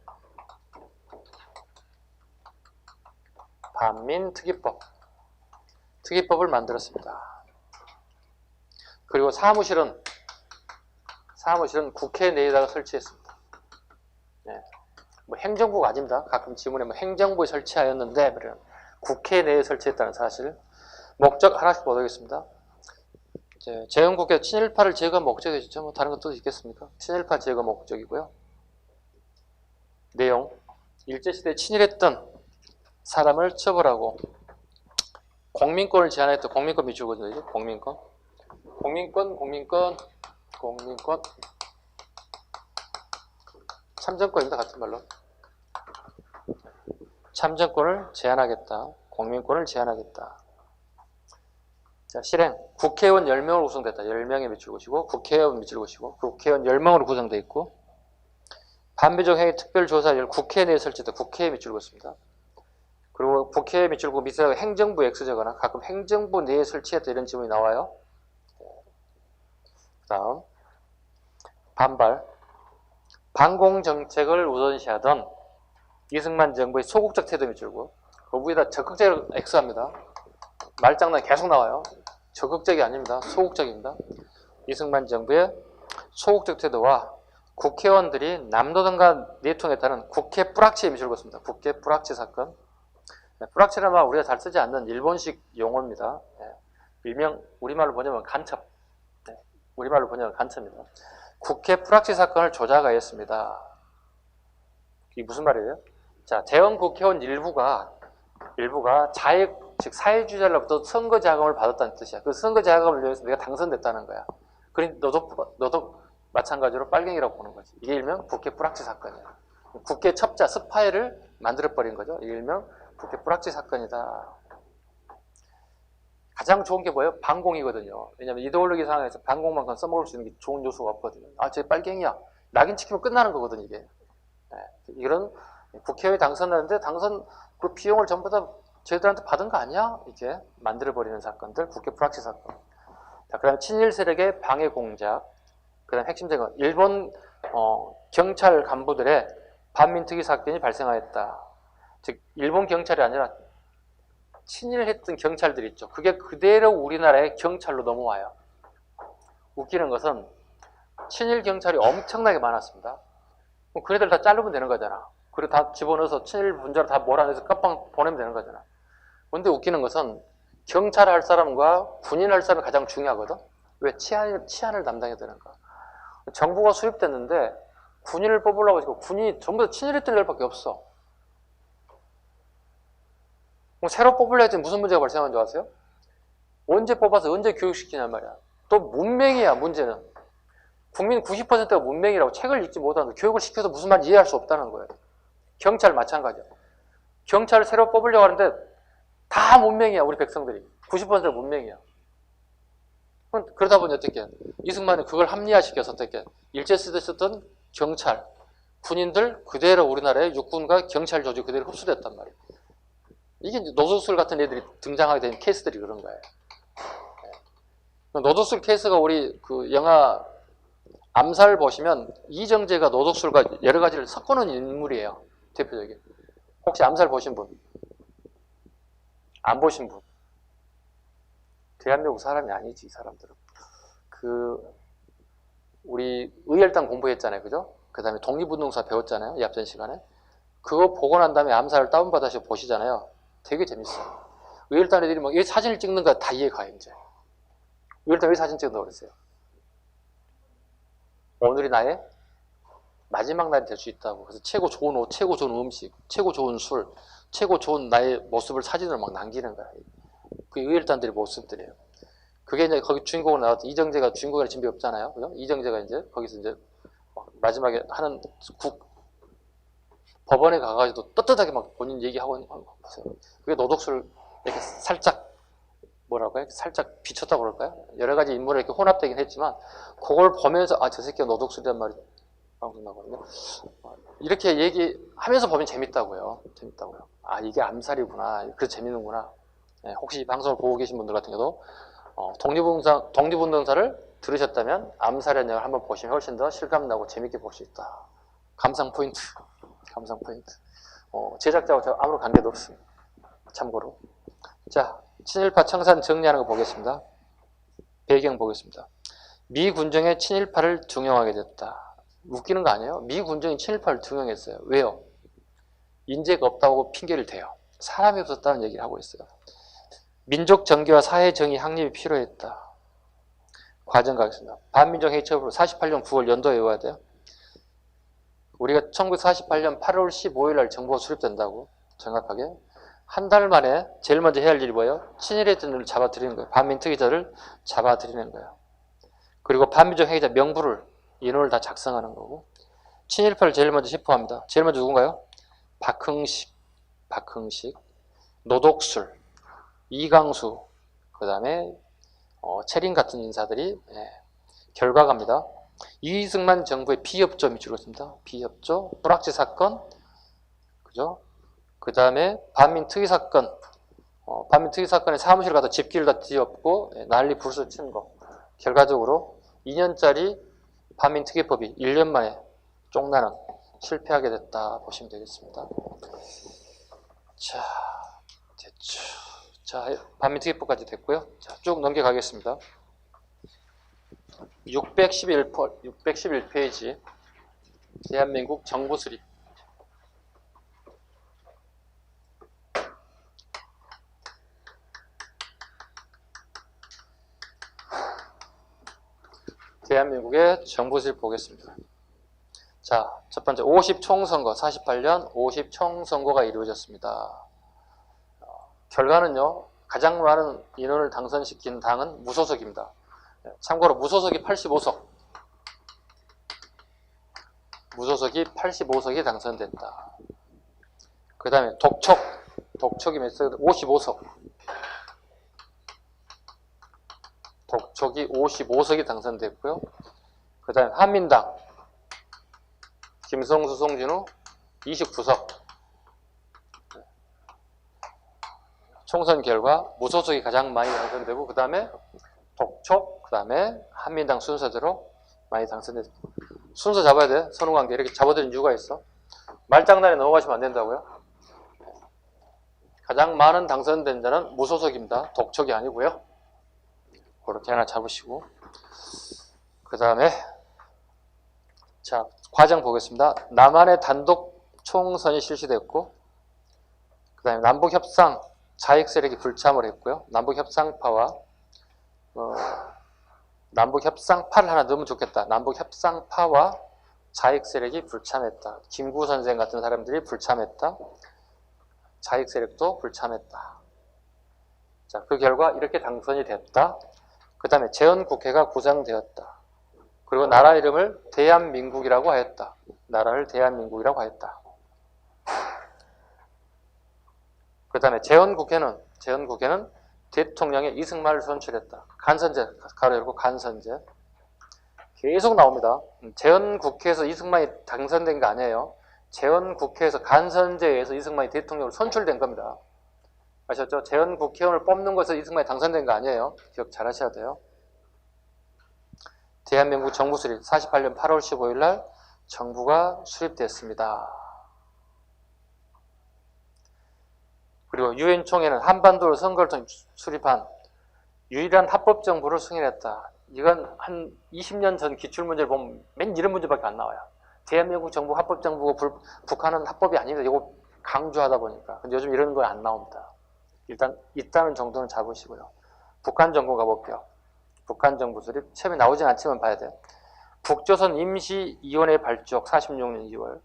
[SPEAKER 1] 반민특위법. 특위법을 만들었습니다. 그리고 사무실은 국회 내에다가 설치했습니다. 네. 뭐 행정부가 아닙니다. 가끔 지문에 뭐 행정부에 설치하였는데 국회 내에 설치했다는 사실. 목적 하나씩 보도록하겠습니다. 제헌국회 친일파를 제거한 목적이죠. 뭐 다른 것도 있겠습니까? 친일파 제거 목적이고요. 내용. 일제시대에 친일했던 사람을 처벌하고 공민권을 제한했던 공민권 미추거든요. 공민권. 참정권입니다. 같은 말로. 참정권을 제한하겠다. 공민권을 제한하겠다. 자, 실행. 국회의원 10명으로 구성됐다. 10명의 밑줄 것이고, 국회의원 밑줄 것이고, 국회의원 10명으로 구성되어 있고, 반민족행위 특별조사위를 국회 내에 설치했다. 국회에 밑줄 것입니다. 그리고 국회에 밑줄 긋고 밑에다가 행정부 X적거나 가끔 행정부 내에 설치했다. 이런 지문이 나와요. 그 다음. 반발. 반공정책을 우선시하던 이승만 정부의 소극적 태도 밑줄고, 그 위에다 적극적으로 X합니다. 말장난 계속 나와요. 적극적이 아닙니다. 소극적입니다. 이승만 정부의 소극적 태도와 국회의원들이 남노동과 내통했다는 국회 뿌락치에 밑줄 긋습니다. 국회 뿌락치 사건. 뿌락치라는 말 우리가 잘 쓰지 않는 일본식 용어입니다. 일명 우리말로 번역하면 간첩. 우리말로 번역하면 간첩입니다. 국회 뿌락치 사건을 조작하였습니다. 이게 무슨 말이에요? 자, 재헌 국회의원 일부가 자액, 즉 사회주의자로부터 선거 자금을 받았다는 뜻이야. 그 선거 자금을 이용해서 내가 당선됐다는 거야. 그러니 너도 마찬가지로 빨갱이라고 보는 거지. 이게 일명 국회 뿌락치 사건이야. 국회 첩자, 스파이를 만들어버린 거죠. 이게 일명 국회 뿌락치 사건이다. 가장 좋은 게 뭐예요? 반공이거든요. 왜냐면 이데올로기 상황에서 반공만큼 써먹을 수 있는 게 좋은 요소가 없거든요. 아, 쟤 빨갱이야. 낙인 찍히면 끝나는 거거든, 이게. 이런 국회의원이 당선하는데 당선 그 비용을 전부 다 저희들한테 받은 거 아니야? 이렇게 만들어버리는 사건들, 국회 뿌락치 사건. 자, 그 다음에 친일 세력의 방해 공작. 그 다음 핵심 증거. 일본 경찰 간부들의 반민특위 사건이 발생하였다. 즉, 일본 경찰이 아니라 친일했던 경찰들이 있죠. 그게 그대로 우리나라의 경찰로 넘어와요. 웃기는 것은 친일 경찰이 엄청나게 많았습니다. 그럼 그 애들 다 자르면 되는 거잖아. 그리고 다 집어넣어서 친일 분자로 다 몰아내서 깜빵 보내면 되는 거잖아. 근데 웃기는 것은 경찰 할 사람과 군인 할 사람이 가장 중요하거든. 왜? 치안을 담당해야 되는가. 정부가 수립됐는데 군인을 뽑으려고 하니까 군인이 전부 다 친일했던 애들밖에 없어. 그럼 새로 뽑으려 했더니 무슨 문제가 발생한 줄 아세요? 언제 뽑아서 언제 교육시키냔 말이야. 또 문맹이야, 문제는. 국민 90%가 문맹이라고. 책을 읽지 못하는데 교육을 시켜서 무슨 말인지 이해할 수 없다는 거예요. 경찰 마찬가지야. 경찰을 새로 뽑으려고 하는데 다 문맹이야, 우리 백성들이. 90%가 문맹이야. 그러다 보니 어떻게 해? 이승만이 그걸 합리화시켜서 어떻게 해? 일제시대에 썼던 경찰, 군인들 그대로 우리나라의 육군과 경찰 조직 그대로 흡수됐단 말이에요. 이게 이제 노덕술 같은 애들이 등장하게 된 케이스들이 그런 거예요. 노덕술 케이스가 우리 그 영화 암살 보시면 이정재가 노덕술과 여러 가지를 섞어놓은 인물이에요. 대표적인. 혹시 암살 보신 분? 안 보신 분? 대한민국 사람이 아니지, 이 사람들은. 우리 의열당 공부했잖아요. 그죠? 그 다음에 독립운동사 배웠잖아요. 이 앞전 시간에. 그거 보고 난 다음에 암사를 다운받아서 보시잖아요. 되게 재밌어요. 의열단 애들이 막 왜 사진을 찍는가 다 이해가요, 이제. 의열단 왜 사진 찍는다고 그랬어요? 오늘이 나의 마지막 날이 될 수 있다고. 그래서 최고 좋은 옷, 최고 좋은 음식, 최고 좋은 술, 최고 좋은 나의 모습을 사진으로 막 남기는 거야. 그게 의열단들의 모습들이에요. 그게 이제 거기 주인공으로 나왔던 이정재가 주인공이라 진비 없잖아요. 그죠? 이정재가 이제 거기서 이제 마지막에 하는 법원에 가가지고 떳떳하게 막 본인 얘기하고 보세요. 그게 노독술 이렇게 살짝 뭐라고 해요? 살짝 비쳤다고 그럴까요? 여러 가지 인물이 이렇게 혼합되긴 했지만 그걸 보면서 아, 저 새끼가 노독술이란 말이 방송 나거든요. 이렇게 얘기하면서 보면 재밌다고요. 재밌다고요. 아, 이게 암살이구나. 그래서 재밌는구나. 네, 혹시 이 방송을 보고 계신 분들 같은 경우도 독립운동사를 들으셨다면 암살의 영역을 한번 보시면 훨씬 더 실감나고 재밌게 볼 수 있다. 감상 포인트. 감상 포인트. 제작자하고 저 아무런 관계도 없습니다. 참고로. 자, 친일파 청산 정리하는 거 보겠습니다. 배경 보겠습니다. 미 군정의 친일파를 등용하게 됐다. 웃기는 거 아니에요? 미 군정이 친일파를 등용했어요. 왜요? 인재가 없다고 핑계를 대요. 사람이 없었다는 얘기를 하고 있어요. 민족 정기와 사회 정의 확립이 필요했다. 과정 가겠습니다. 반민족 해체법으로 48년 9월 연도에 외워야 돼요. 우리가 1948년 8월 15일 날 정부가 수립된다고 정확하게 한 달 만에 제일 먼저 해야 할 일이 뭐예요? 친일애들을 잡아들이는 거예요. 반민특위자를 잡아들이는 거예요. 그리고 반민족 행위자 명부를 인원을 다 작성하는 거고 친일파를 제일 먼저 체포합니다. 제일 먼저 누군가요? 박흥식, 노독술, 이강수, 그 다음에 체린 같은 인사들이 결과갑니다. 이승만 정부의 비협조 밑으로 있습니다. 비협조, 뿌락지 사건, 그죠? 그 다음에 반민특위 사건, 반민특위 사건에 사무실 가서 집기를 다 뒤엎고 난리 불수 치는 거. 결과적으로 2년짜리 반민특위법이 1년 만에 쫑나는 실패하게 됐다 보시면 되겠습니다. 자, 됐죠. 자, 반민특위법까지 됐고요. 자, 쭉 넘겨가겠습니다. 611페이지 대한민국 정부 수립. 대한민국의 정부 수립 보겠습니다. 자, 첫 번째 50총선거, 48년 50총선거가 이루어졌습니다. 결과는요, 가장 많은 인원을 당선시킨 당은 무소속입니다. 참고로 무소속이 85석. 무소속이 85석이 당선됐다. 그 다음에 독촉이 몇 석? 55석. 독촉이 55석이 당선됐고요. 그 다음에 한민당 김성수, 송진우 29석. 총선 결과 무소속이 가장 많이 당선되고 그 다음에 독촉, 그 다음에 한민당 순서대로 많이 당선됐습니다. 순서 잡아야 돼. 선후관계 이렇게 잡아드린 이유가 있어. 말장난에 넘어가시면 안 된다고요. 가장 많은 당선된 자는 무소속입니다. 독촉이 아니고요. 그렇게 하나 잡으시고 그 다음에 자, 과정 보겠습니다. 남한의 단독 총선이 실시됐고 그 다음에 남북협상 자익 세력이 불참을 했고요. 남북협상파와 남북협상파를 하나 넣으면 좋겠다. 남북협상파와 자익 세력이 불참했다. 김구 선생 같은 사람들이 불참했다. 자익 세력도 불참했다. 자, 그 결과 이렇게 당선이 됐다. 그 다음에 재헌국회가 구성되었다. 그리고 나라 이름을 대한민국이라고 하였다. 나라를 대한민국이라고 하였다. 그 다음에 재헌국회는 대통령의 이승만을 선출했다. 간선제, 가로 열고 간선제. 계속 나옵니다. 재헌국회에서 이승만이 당선된 게 아니에요. 재헌국회에서 간선제에 의해서 이승만이 대통령으로 선출된 겁니다. 아셨죠? 재헌국회의원을 뽑는 것에서 이승만이 당선된 거 아니에요. 기억 잘 하셔야 돼요. 대한민국 정부 수립 48년 8월 15일 날 정부가 수립됐습니다. 그리고 유엔 총회는 한반도를 선거를 통해 수립한 유일한 합법정부를 승인했다. 이건 한 20년 전 기출문제를 보면 맨 이런 문제밖에 안 나와요. 대한민국 정부 합법 정부고 북한은 합법이 아닙니다. 이거 강조하다 보니까. 근데 요즘 이런 거 안 나옵니다. 일단 있다는 정도는 잡으시고요. 북한 정부 가볼게요. 북한 정부 수립. 처음에 나오진 않지만 봐야 돼요. 북조선 임시위원회 발족 46년 2월.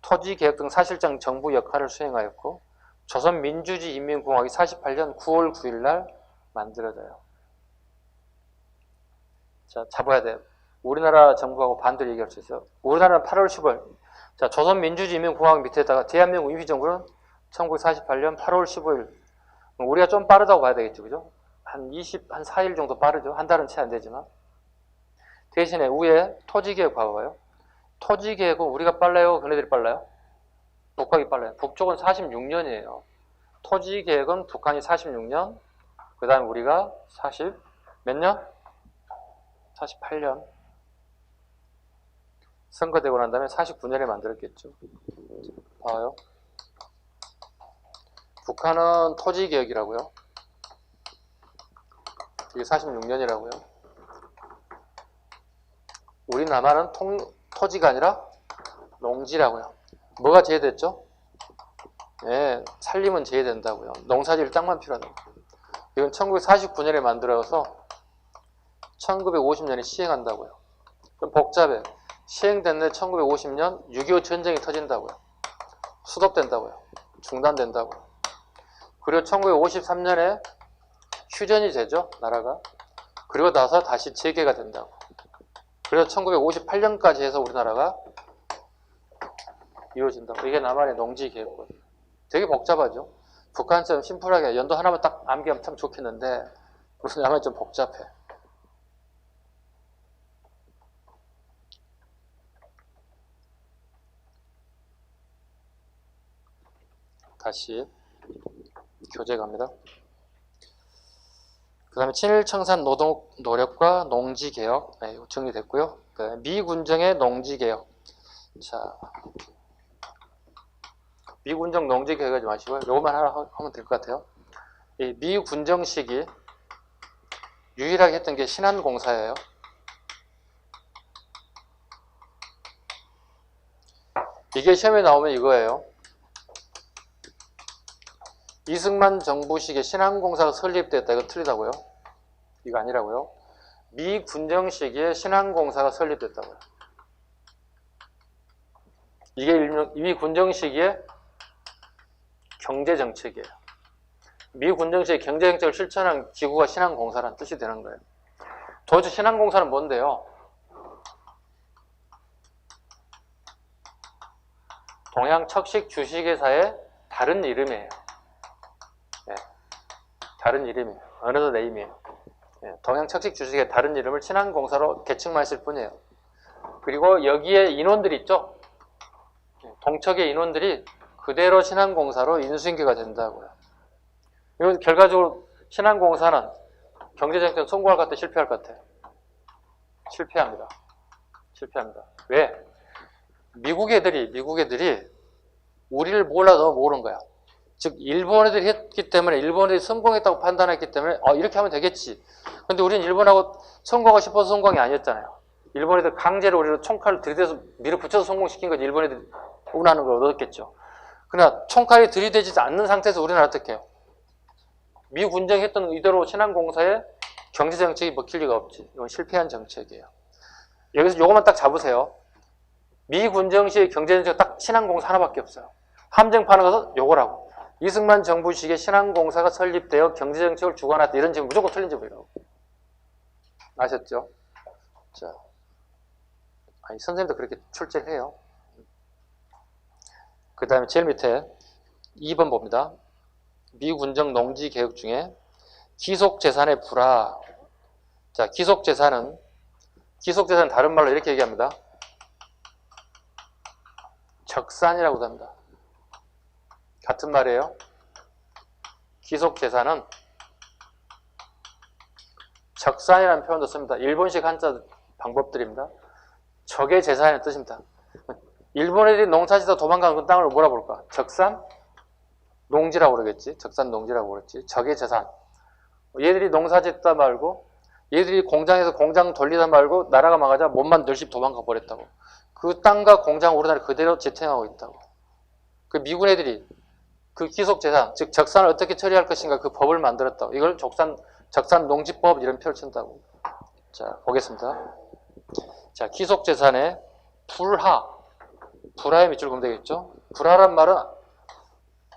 [SPEAKER 1] 토지개혁 등 사실상 정부 역할을 수행하였고 조선민주주의인민공화국이 48년 9월 9일 날 만들어져요. 자, 잡아야 돼요. 우리나라 정부하고 반대로 얘기할 수 있어요. 우리나라는 8월 10일. 자, 조선민주주의인민공화국 밑에다가 대한민국 임시정부는 1948년 8월 15일. 우리가 좀 빠르다고 봐야 되겠죠. 그죠? 한 4일 정도 빠르죠. 한 달은 채 안 되지만. 대신에 위에 토지개혁 봐봐요. 토지개혁은 우리가 빨라요? 걔네들이 빨라요? 북한이 빨라요. 북쪽은 46년이에요. 토지개혁은 북한이 46년, 그 다음에 우리가 40, 몇 년? 48년. 선거되고 난 다음에 49년에 만들었겠죠. 봐요. 북한은 토지개혁이라고요. 이게 46년이라고요. 우리나라는 토지가 아니라 농지라고요. 뭐가 제외됐죠? 예, 살림은 제외된다고요. 농사지을 땅만 필요하다고. 이건 1949년에 만들어서 1950년에 시행한다고요. 좀 복잡해. 시행됐네 1950년 6.25 전쟁이 터진다고요. 수독된다고요. 중단된다고요. 그리고 1953년에 휴전이 되죠. 나라가. 그리고 나서 다시 재개가 된다고. 그래서 1958년까지 해서 우리나라가 이루어진다고. 이게 남한의 농지개혁권. 되게 복잡하죠. 북한처럼 심플하게 연도 하나만 딱 암기하면 참 좋겠는데 우리 남한이 좀 복잡해. 다시 교재 갑니다. 그 다음에 친일청산 노동 노력과 농지개혁. 네, 정리됐고요. 미군정의 농지개혁. 자, 미군정 농지개혁 하지 마시고요. 요것만 하면 될 것 같아요. 이 미군정 시기 유일하게 했던 게 신안공사예요. 이게 시험에 나오면 이거예요. 이승만 정부 시기에 신안공사가 설립됐다. 이거 틀리다고요? 이거 아니라고요? 미군정 시기에 신안공사가 설립됐다고요. 이게 일명 미군정 시기에 경제정책이에요. 미군정 시기에 경제정책을 실천한 기구가 신안공사라는 뜻이 되는 거예요. 도대체 신안공사는 뭔데요? 동양척식 주식회사의 다른 이름이에요. 네, 다른 이름이에요. 어느덧 네임이에요. 네, 동양척식 주식의 다른 이름을 신안공사로 개칭만 했을 뿐이에요. 그리고 여기에 인원들이 있죠. 동척의 인원들이 그대로 신안공사로 인수인계가 된다고요. 이건 결과적으로 신안공사는 경제정책 성공할 것 같아, 실패할 것 같아? 실패합니다. 실패합니다. 왜? 미국 애들이 우리를 몰라도 모르는 거야. 즉 일본 애들이 했기 때문에 일본 애들이 성공했다고 판단했기 때문에 이렇게 하면 되겠지. 근데 우리는 일본하고 성공하고 싶어서 성공이 아니었잖아요. 일본 애들 강제로 우리를 총칼을 들이대서 밀어붙여서 성공시킨 거지. 일본 애들이 원하는 걸 얻었겠죠. 그러나 총칼이 들이대지 않는 상태에서 우리는 어떻게 해요? 미군정했던 이대로 신안공사의 경제정책이 먹힐 리가 없지. 이건 실패한 정책이에요. 여기서 요것만 딱 잡으세요. 미군정 시의 경제정책 딱 신안공사 하나밖에 없어요. 함정파는 것은 요거라고. 이승만 정부 시기에 신안공사가 설립되어 경제정책을 주관했다. 이런 지금 무조건 틀린 점이라고. 아셨죠? 자, 아니, 선생님도 그렇게 출제를 해요. 그 다음에 제일 밑에 2번 봅니다. 미군정 농지개혁 중에 기속재산의 불화. 자, 기속재산은 다른 말로 이렇게 얘기합니다. 적산이라고도 합니다. 같은 말이에요. 기속재산은 적산이라는 표현도 씁니다. 일본식 한자 방법들입니다. 적의 재산이라는 뜻입니다. 일본 애들이 농사짓다 도망가는 그 땅을 뭐라 부를까? 적산? 농지라고 그러겠지. 적산 농지라고 그랬지. 적의 재산. 얘들이 농사짓다 말고 얘들이 공장에서 공장 돌리다 말고 나라가 망하자 몸만 열심히 도망가 버렸다고. 그 땅과 공장 우리나라 그대로 지탱하고 있다고. 그 미군 애들이 그 기속재산, 즉 적산을 어떻게 처리할 것인가 그 법을 만들었다고. 이걸 적산농지법 이런 표를 친다고. 자, 보겠습니다. 자, 기속재산의 불하의 밑줄 그으면 되겠죠. 불하란 말은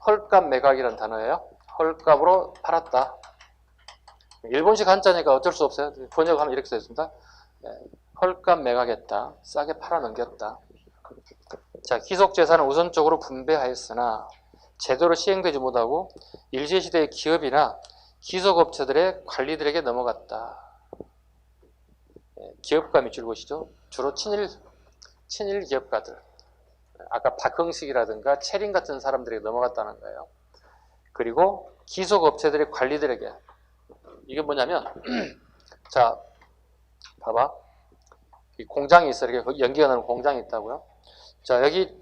[SPEAKER 1] 헐값 매각이라는 단어예요. 헐값으로 팔았다. 일본식 한자니까 어쩔 수 없어요. 번역하면 이렇게 써있습니다. 헐값 매각했다. 싸게 팔아넘겼다. 자, 기속재산은 우선적으로 분배하였으나 제대로 시행되지 못하고 일제시대의 기업이나 기속업체들의 관리들에게 넘어갔다. 기업가 밑줄 보시죠. 주로 친일 기업가들. 아까 박흥식이라든가 채린 같은 사람들에게 넘어갔다는 거예요. 그리고 기속업체들의 관리들에게. 이게 뭐냐면 자, 봐봐. 이 공장이 있어. 이렇게 연기가 나는 공장이 있다고요. 자, 여기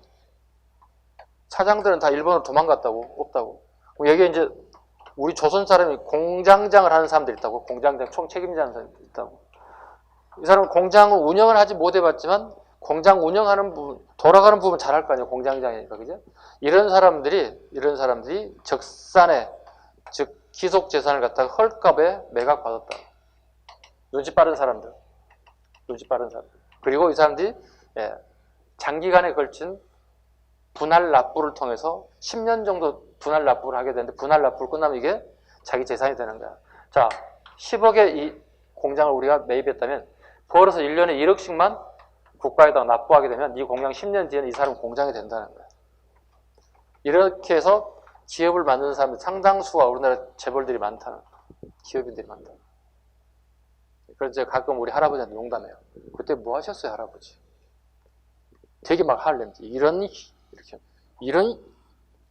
[SPEAKER 1] 사장들은 다 일본으로 도망갔다고. 없다고. 여기 이제 우리 조선 사람이 공장장을 하는 사람들이 있다고. 공장장 총책임자는 사람들이 있다고. 이 사람은 공장을 운영을 하지 못해봤지만 공장 운영하는 부분, 돌아가는 부분 잘할 거 아니에요. 공장장이니까. 그죠? 이런 사람들이 적산에, 즉 기속재산을 갖다가 헐값에 매각받았다. 눈치 빠른 사람들. 그리고 이 사람들이 장기간에 걸친 분할 납부를 통해서 10년 정도 분할 납부를 하게 되는데 분할 납부를 끝나면 이게 자기 재산이 되는 거야. 자, 10억의 이 공장을 우리가 매입했다면 벌어서 1년에 1억씩만 국가에다가 납부하게 되면 이 공장 10년 뒤에는 이 사람 공장이 된다는 거야. 이렇게 해서 기업을 만드는 사람들 상당수가 우리나라 재벌들이 많다는 거야. 기업인들이 많다. 그래서 가끔 우리 할아버지한테 농담해요. 그때 뭐 하셨어요, 할아버지? 되게 막 할렘지.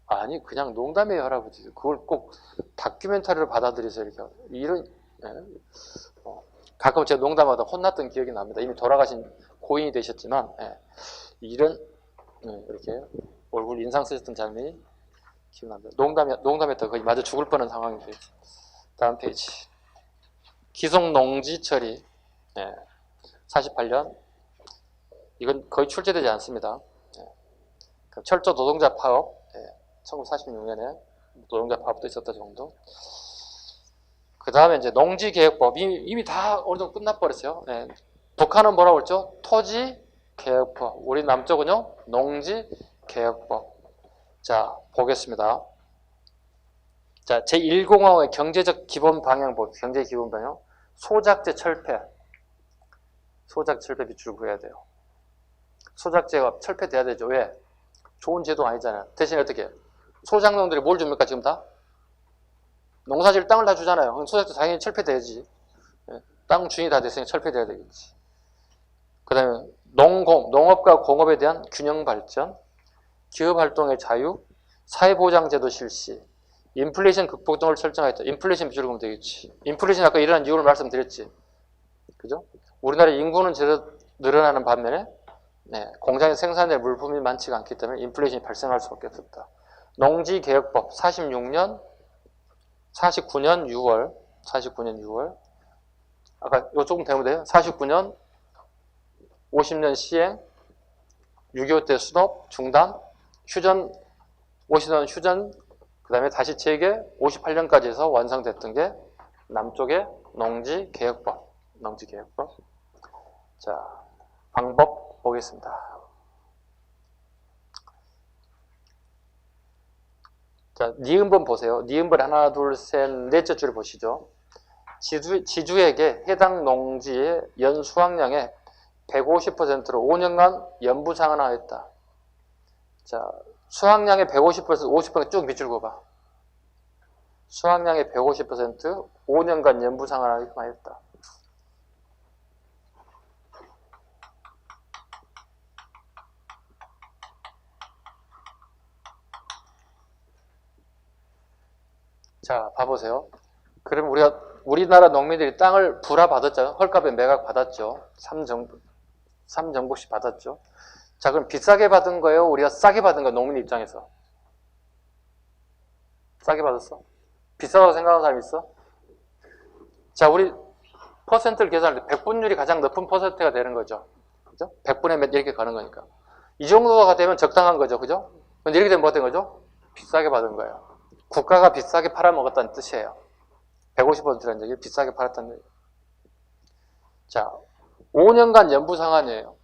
[SPEAKER 1] 아니, 그냥 농담이에요, 할아버지. 그걸 꼭 다큐멘터리로 받아들여서 이렇게, 가끔 제가 농담하다 혼났던 기억이 납니다. 이미 돌아가신 고인이 되셨지만, 이렇게 얼굴 인상 쓰셨던 장면이 기억납니다. 농담했다 거의 맞아 죽을 뻔한 상황이 되죠. 다음 페이지. 기속농지 처리. 48년. 이건 거의 출제되지 않습니다. 철도 노동자 파업. 1946년에 노동자 파업도 있었다 정도. 그 다음에 이제 농지개혁법. 이미 다 어느 정도 끝나버렸어요. 북한은 뭐라고 했죠? 토지개혁법. 우리 남쪽은요? 농지개혁법. 자, 보겠습니다. 자, 제1공화국의 경제적 기본 방향법, 경제 기본 방향. 소작제 철폐. 소작제 철폐 밑줄 그어야 돼요. 소작제가 철폐돼야 되죠. 왜? 좋은 제도 아니잖아요. 대신에 어떻게? 소작농들이 뭘 줍니까, 지금 다? 농사질 땅을 다 주잖아요. 그럼 소작제 당연히 철폐돼야지. 땅 주인이 다 됐으니 철폐돼야 되겠지. 그 다음에 농업과 공업에 대한 균형 발전, 기업 활동의 자유, 사회보장제도 실시, 인플레이션 극복 등을 설정하였다. 인플레이션 밑줄 그으면 되겠지. 인플레이션 아까 일어난 이유를 말씀드렸지. 그죠? 우리나라 인구는 늘어나는 반면에 공장에 생산될 물품이 많지가 않기 때문에 인플레이션이 발생할 수밖에 없었다. 농지개혁법 49년 6월 아까 요 조금 되면 돼요. 49년 50년 시행 6.25 때 수업 중단 휴전 50년 휴전 그 다음에 다시 재개 58년까지 해서 완성됐던 게 남쪽의 농지개혁법. 자, 방법 보겠습니다. 자, 니은번 보세요. 니은번 하나, 둘, 셋, 넷째 줄을 보시죠. 지주에게 해당 농지의 연 수확량의 150%로 5년간 연부 상환하였다. 자, 수확량의 150%, 50% 쭉 밑줄 그어봐. 수확량의 150%, 5년간 연부 상환하였다. 자, 봐보세요. 그럼 우리나라 농민들이 땅을 불화받았죠. 헐값에 매각 받았죠. 3정복씩 받았죠. 자, 그럼 비싸게 받은 거예요? 우리가 싸게 받은 거예요? 농민 입장에서. 싸게 받았어? 비싸다고 생각하는 사람 있어? 자, 우리 퍼센트를 계산할 때 100분율이 가장 높은 퍼센트가 되는 거죠. 그죠? 100분의 몇 이렇게 가는 거니까. 이 정도가 되면 적당한 거죠. 그죠? 근데 이렇게 되면 뭐 된 거죠? 비싸게 받은 거예요. 국가가 비싸게 팔아먹었다는 뜻이에요. 150%라는 얘기 비싸게 팔았다는 얘기. 자, 5년간 연부 상환이에요.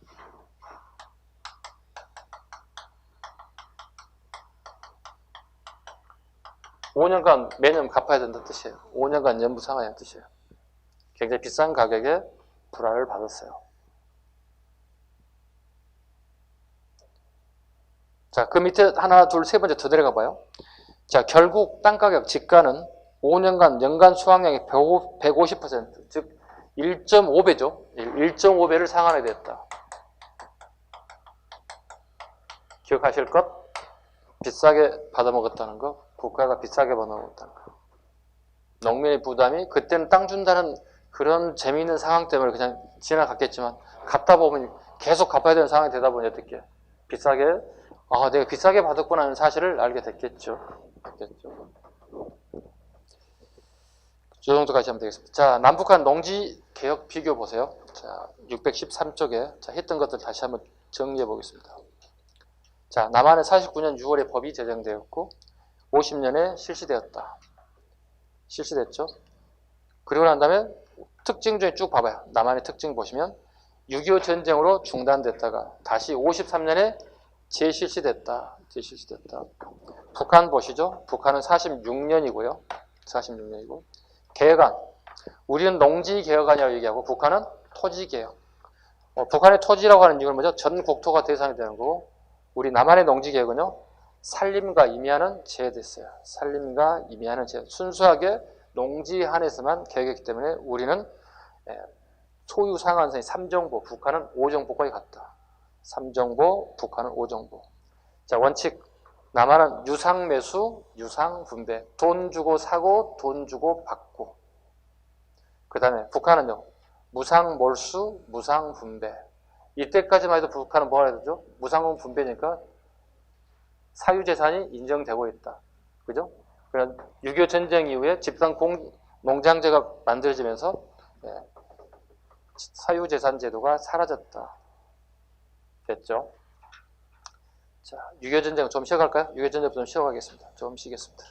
[SPEAKER 1] 5년간 매년 갚아야 된다는 뜻이에요. 5년간 연부 상환이라는 뜻이에요. 굉장히 비싼 가격에 불화를 받았어요. 자, 그 밑에 하나, 둘, 세 번째 더 내려가 봐요. 자, 결국 땅가격, 지가는 5년간 연간 수확량의 150%, 즉 1.5배죠. 1.5배를 상환하게 됐다. 기억하실 것? 비싸게 받아먹었다는 거, 국가가 비싸게 받아먹었다는 거. 농민의 부담이 그때는 땅 준다는 그런 재미있는 상황 때문에 그냥 지나갔겠지만 갚다 보면 계속 갚아야 되는 상황이 되다 보니 어떻게 비싸게 내가 비싸게 받았구나 하는 사실을 알게 됐겠죠. 이 정도까지 하면 되겠습니다. 자, 남북한 농지 개혁 비교 보세요. 자, 613쪽에 자, 했던 것들 다시 한번 정리해 보겠습니다. 자, 남한은 49년 6월에 법이 제정되었고 50년에 실시되었다. 실시됐죠. 그리고 난 다음에 특징 중에 쭉 봐봐요. 남한의 특징 보시면 6.25 전쟁으로 중단됐다가 다시 53년에 재실시됐다. 북한 보시죠. 북한은 46년이고요. 46년이고. 개혁안. 우리는 농지개혁안이라고 얘기하고 북한은 토지개혁. 북한의 토지라고 하는 이유는 뭐죠? 전 국토가 대상이 되는 거고 우리 남한의 농지개혁은요. 산림과 임야는 제외됐어요. 산림과 임야는 제외. 순수하게 농지 한에서만 개혁했기 때문에 우리는 소유 상한선이 3정보, 북한은 5정보까지 갔다. 3정보, 북한은 5정보. 자, 원칙. 남한은 유상매수, 유상분배. 돈 주고 사고, 돈 주고 받고. 그 다음에 북한은요. 무상몰수, 무상분배. 이때까지만 해도 북한은 뭐라 해야 되죠? 무상분배니까 사유재산이 인정되고 있다. 그죠? 그런 6.25 전쟁 이후에 집단 농장제가 만들어지면서 사유재산 제도가 사라졌다. 됐죠? 자, 6.25 전쟁 좀 쉬어갈까요? 6.25 전쟁부터 좀 쉬어가겠습니다. 좀 쉬겠습니다.